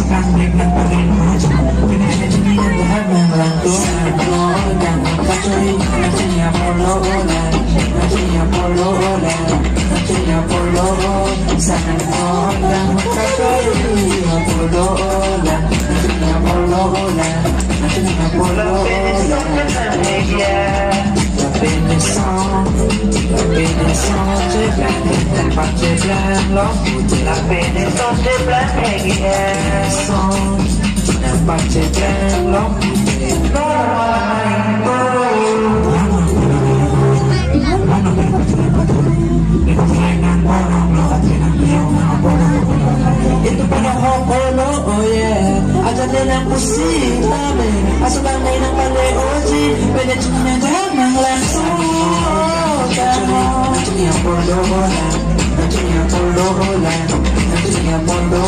Pasukan break dan pagerin maju Pindah dunia lahat ng langko Dan kacuri Nandiyan polo ulan Nandiyan polo ulan Nandiyan polo Sana mo lang kacuri Polo ulan Nandiyan polo ulan Nandiyan polo ulan La pénétrante, j'ai plein, elle part, j'ai plein, l'enfant. La pénétrante, j'ai plein, elle part, j'ai plein, l'enfant. Ito panahon polo, oh yeah. Aja nilang pusitame, aso kami ng paleoji, pwede niya dyan ng langsung. Nandiyan polo, nandiyan polo, nandiyan polo,